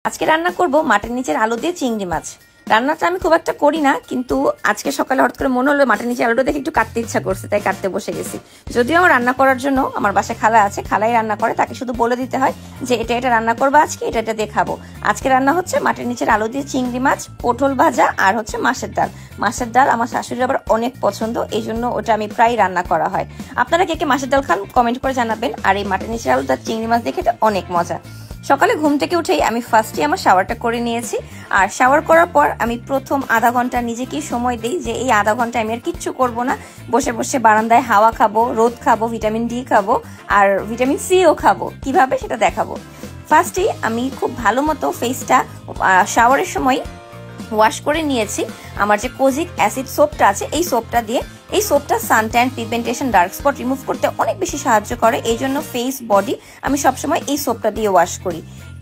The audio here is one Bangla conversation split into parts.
আজকে রান্না করব মাটির নিচের আলু দিয়ে চিংড়ি মাছ। রান্নাটা আমি খুব একটা করি না, কিন্তু আজকে সকালে হঠাৎ করে মনে হলো মাটির নিচে আলুটা দেখে একটু কাটতে ইচ্ছা করছে, তাই কাটতে বসে গেছি। যদিও আমার রান্না করার জন্য আমার বাসায় খালা আছে, খালাই রান্না করে, তাকে শুধু বলে দিতে হয় যে এটা এটা রান্না করবো আজকে, এটা এটা দিয়ে খাবো। আজকে রান্না হচ্ছে মাটির নিচের আলু দিয়ে চিংড়ি মাছ, পটল ভাজা আর হচ্ছে মাছের ডাল। মাছের ডাল আমার শাশুড়ির আবার অনেক পছন্দ, এই জন্য ওটা আমি প্রায় রান্না করা হয়। আপনারা কে কে মাছের ডাল খান কমেন্ট করে জানাবেন। আর এই মাটির নিচের আলু তার চিংড়ি মাছ দেখে এটা অনেক মজা। সকালে ঘুম থেকে উঠেই আমি ফার্স্টে আমার শাওয়ারটা করে নিয়েছি। আর শাওয়ার করার পর আমি প্রথম আধা ঘন্টা নিজেকেই সময় দিই যে এই আধা ঘন্টা আমি আর কিচ্ছু করব না, বসে বসে বারান্দায় হাওয়া খাবো, রোদ খাবো, ভিটামিন ডি খাবো আর ভিটামিন সিও খাবো। কিভাবে সেটা দেখাবো। ফার্স্টেই আমি খুব ভালো মতো ফেসটা শাওয়ারের সময় ওয়াশ করে নিয়েছি। আমার যে কোজিক অ্যাসিড সোপটা আছে এই সোপটা দিয়ে, এই সোপটা suntan, pigmentation, dark spot remove করতে অনেক বেশি সাহায্য করে। এই জন্য ফেস বডি আমি সবসময় এই সোপটা দিয়ে ওয়াশ করি।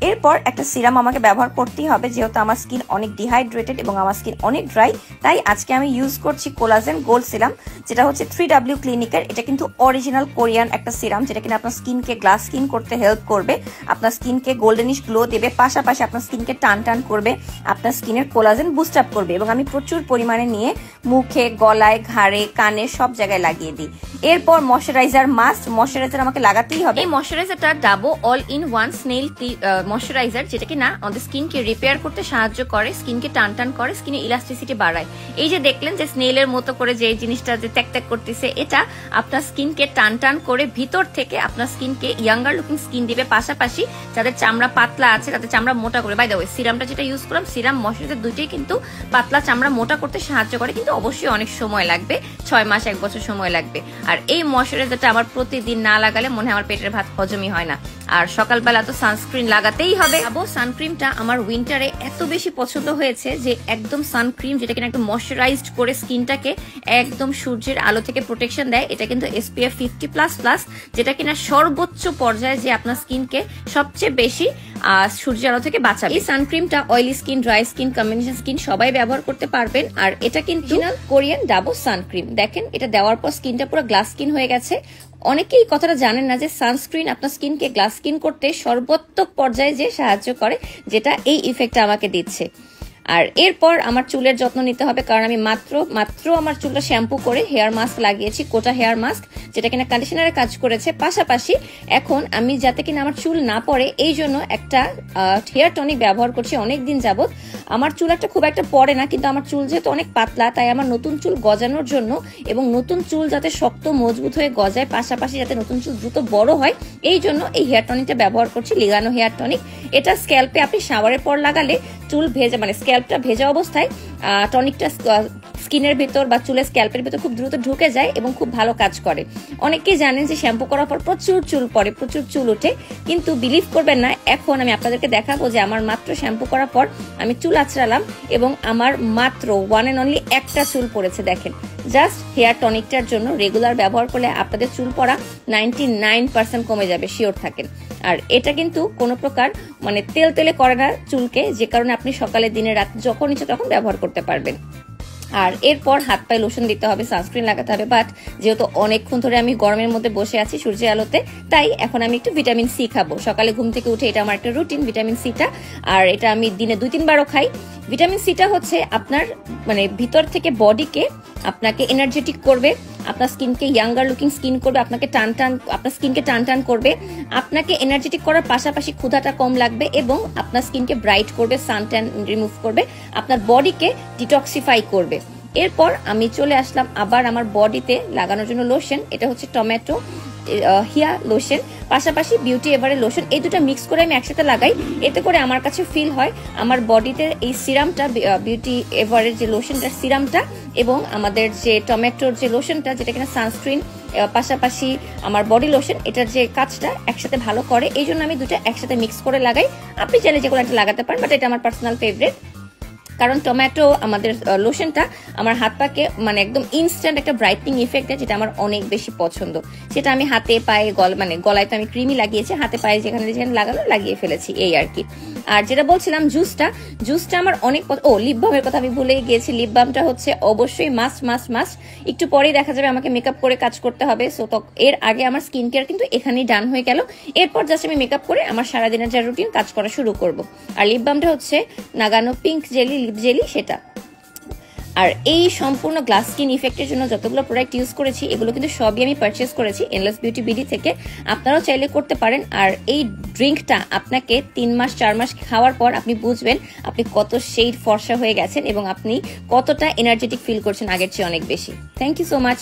এরপর একটা সিরাম আমাকে ব্যবহার করতেই হবে, যেহেতু আমার স্কিন অনেক ডিহাইড্রেটেড এবং আমার স্কিন অনেক ড্রাই। তাই আজকে আমি ইউজ করছি কোলাজেন গোল্ড সিরাম, যেটা হচ্ছে 3W ক্লিনিকের। এটা কিন্তু অরিজিনাল কোরিয়ান একটা সিরাম, যেটা কিনা আপনার স্কিনকে গ্লাস স্কিন করতে হেল্প করবে, আপনার স্কিনকে গোল্ডেনিশ গ্লো দেবে, পাশাপাশি আপনার স্কিনকে টান টান করবে, আপনার স্কিনের কোলাজেন বুস্ট আপ করবে। এবং আমি প্রচুর পরিমাণে নিয়ে মুখে, গলায়, ঘাড়ে, কানে সব জায়গায় লাগিয়ে দিই। এরপর ময়শ্চারাইজার মাস্ট, ময়শ্চারাইজার আমাকে লাগাতেই হবে। এই ময়শ্চারাইজারটা Dabo all in one snail moisturiser, যেটা কি না আমাদের স্কিনকে রিপেয়ার করতে সাহায্য করে, স্কিনকে টান টান করে, স্কিনে ইলাস্টিসিটি বাড়ায়। এই যে দেখলেন যে স্নেলের মতো করে যে জিনিসটা যে ত্যাক ত্যাক করতেছে, এটা আপনার স্কিনকে টান টান করে ভিতর থেকে আপনার স্কিনকে ইয়াঙ্গার লুকিং স্কিন দিবে। পাশাপাশি যাদের চামড়া পাতলা আছে তাদের চামড়া মোটা করে। বাই দ্য ওয়ে, সিরামটা যেটা ইউজ করলাম, সিরাম ময়শ্চারাইজার দুইটাই কিন্তু পাতলা চামড়া মোটা করতে সাহায্য করে, কিন্তু অবশ্যই অনেক সময় লাগবে, 6 মাস 1 বছর সময় লাগবে। আর এই ময়শ্চারাইজারটা আমার প্রতিদিন না লাগালে মনে হয় আমার পেটের ভাত হজমই হয় না। আর সকালবেলা তো সানস্ক্রিন লাগাতেই হবে। সানক্রিমটা আমার উইন্টারে এত বেশি পছন্দ হয়েছে যে একদম সানক্রিম, যেটা কিনা একদম ময়শ্চারাইজড করে স্কিনটাকে একদম সূর্যের আলো থেকে প্রোটেকশন দেয়। এটা কিন্তু SPF 50++, যেটা কিনা সর্বোচ্চ পর্যায়ে যে আপনার স্কিনকে সবচেয়ে বেশি সূর্যের আলো থেকে বাঁচাবে। এই সানক্রিমটা oily skin, dry skin, combination skin সবাই ব্যবহার করতে পারবেন। আর এটা কিন্তু কোরিয়ান ডাবো সানক্রিম। দেখেন এটা দেওয়ার পর স্কিনটা পুরো গ্লাস স্কিন হয়ে গেছে। অনেকেই কথাটা জানেন না যে সানস্ক্রিন আপনার স্কিনকে গ্লাস স্কিন করতে সর্বোত্তম পর্যায়ে যে সাহায্য করে, যেটা এই ইফেক্টটা আমাকে দিচ্ছে। আর এরপর আমার চুলের যত্ন নিতে হবে, কারণ আমি মাত্র আমার চুলটা শ্যাম্পু করে হেয়ার মাস্ক লাগিয়েছি, কোটা হেয়ার মাস্ক, যেটা কিনা কন্ডিশনারে কাজ করেছে। পাশাপাশি এখন আমি যাতে কিনা আমার চুল না পড়ে এই জন্য একটা হেয়ার টনিক ব্যবহার করছি অনেক দিন যাবত। আমার চুল একটা খুব একটা পড়ে না, কিন্তু আমার চুল যেহেতু অনেক পাতলা, তাই আমার নতুন চুল গজানোর জন্য এবং নতুন চুল যাতে শক্ত মজবুত হয়ে গজায়, পাশাপাশি যাতে নতুন চুল দ্রুত বড় হয়, এই জন্য এই হেয়ার টনিকটা ব্যবহার করছি, লিগানো হেয়ার টনিক। এটা স্ক্যাল্পে আপনি শাওয়ারের পর লাগালে চুল ভেজা, মানে স্ক্যাল্পটা ভেজা অবস্থায় টনিকটা স্কিনের ভিতর বা চুলের স্ক্যাল্পের ভিতর খুব দ্রুত ঢুকে যায় এবং খুব ভালো কাজ করে। অনেকেই জানেন যে শ্যাম্পু করার পর প্রচুর চুল পড়ে, প্রচুর চুল ওঠে, কিন্তু বিলিভ করবেন না, এখন আমি আপনাদেরকে দেখাবো যে আমার মাত্র শ্যাম্পু করার পর আমি চুল আঁচড়ালাম এবং আমার মাত্র 1 and only একটা চুল পড়েছে। দেখেন, জাস্ট হেয়ার টনিকটার জন্য রেগুলার ব্যবহার করলে আপনাদের চুল পড়া 99% কমে যাবে, শিওর থাকেন। আর এটা কিন্তু কোনো প্রকার মানে তেল তেলে করে না চুলকে, যে কারণে আপনি সকালে, দিনে, রাত যখন ইচ্ছে তখন ব্যবহার করতে পারবেন। আর এরপর হাত পায়ে লোশন দিতে হবে, সানস্ক্রিন লাগাতে হবে। বাট যেহেতু অনেকক্ষণ ধরে আমি গরমের মধ্যে বসে আছি সূর্যের আলোতে, তাই এখন আমি একটু ভিটামিন সি খাবো। সকালে ঘুম থেকে উঠে এটা আমার একটা রুটিন, ভিটামিন সিটা। আর এটা আমি দিনে 2-3 বারও খাই। ভিটামিন সিটা হচ্ছে আপনার মানে ভিতর থেকে বডিকে আপনাকে এনার্জেটিক করবে, আপনার স্কিনকে ইয়াঙ্গার লুকিং স্কিন করবে, আপনার স্কিনকে টান টান করবে, আপনাকে এনার্জেটিক করার পাশাপাশি ক্ষুধাটা কম লাগবে এবং আপনার স্কিনকে ব্রাইট করবে, সান ট্যান রিমুভ করবে, আপনার বডিকে ডিটক্সিফাই করবে। এরপর আমি চলে আসলাম আবার আমার বডিতে লাগানোর জন্য লোশন। এটা হচ্ছে টমেটো হিয়া লোশন, পাশাপাশি বিউটি এভারের লোশন। এই দুটো মিক্স করে আমি একসাথে লাগাই, এতে করে আমার কাছে ফিল হয় আমার বডিতে এই সিরামটা, বিউটি এভারের যে লোশনটা সিরামটা এবং আমাদের যে টমেটোর যে লোশনটা, যেটা কিনা সানস্ক্রিন পাশাপাশি আমার বডি লোশন, এটার যে কাজটা একসাথে ভালো করে, এই জন্য আমি দুটো একসাথে মিক্স করে লাগাই। আপনি চাইলে যে কোনো একটা লাগাতে পারেন, বাট এটা আমার পার্সোনাল ফেভারিট। কারণ টমেটো আমাদের লোশনটা আমার হাত পাকে মানে একদম ইনস্ট্যান্ট একটা ব্রাইটনিং ইফেক্ট দেয়, যেটা আমার অনেক বেশি পছন্দ। সেটা আমি হাতে পায়ে মানে গলায় তো আমি ক্রিমই লাগিয়েছি, হাতে পায়ে যেখানে যেখানে লাগালো লাগিয়ে ফেলেছি, এই আর কি। আর যেটা বলছিলাম জুসটা আমার অনেক লিপ বামের কথা আমি ভুলেই গিয়েছি। লিপ বামটা হচ্ছে অবশ্যই মাস্ট। একটু পরেই দেখা যাবে আমাকে মেকআপ করে কাজ করতে হবে, সো এর আগে আমার স্কিন কেয়ার কিন্তু এখানেই ডান হয়ে গেল। এরপর জাস্ট আমি মেকআপ করে আমার সারাদিনের যা রুটিন কাজ করা শুরু করব। আর লিপ বামটা হচ্ছে নাগানো পিঙ্ক জেলি লিপ জেলি, সেটা। আর এই সম্পূর্ণ গ্লাস স্কিন ইফেক্টের জন্য যতগুলো প্রোডাক্ট ইউজ করেছি এগুলো কিন্তু সবই আমি পারচেস করেছি এন্ডলেস বিউটি বিডি থেকে, আপনারাও চাইলে করতে পারেন। আর এই ড্রিঙ্কটা আপনাকে 3 মাস 4 মাস খাওয়ার পর আপনি বুঝবেন আপনি কত শেড ফর্সা হয়ে গেছেন এবং আপনি কতটা এনার্জেটিক ফিল করছেন আগের চেয়ে অনেক বেশি। Thank you so much.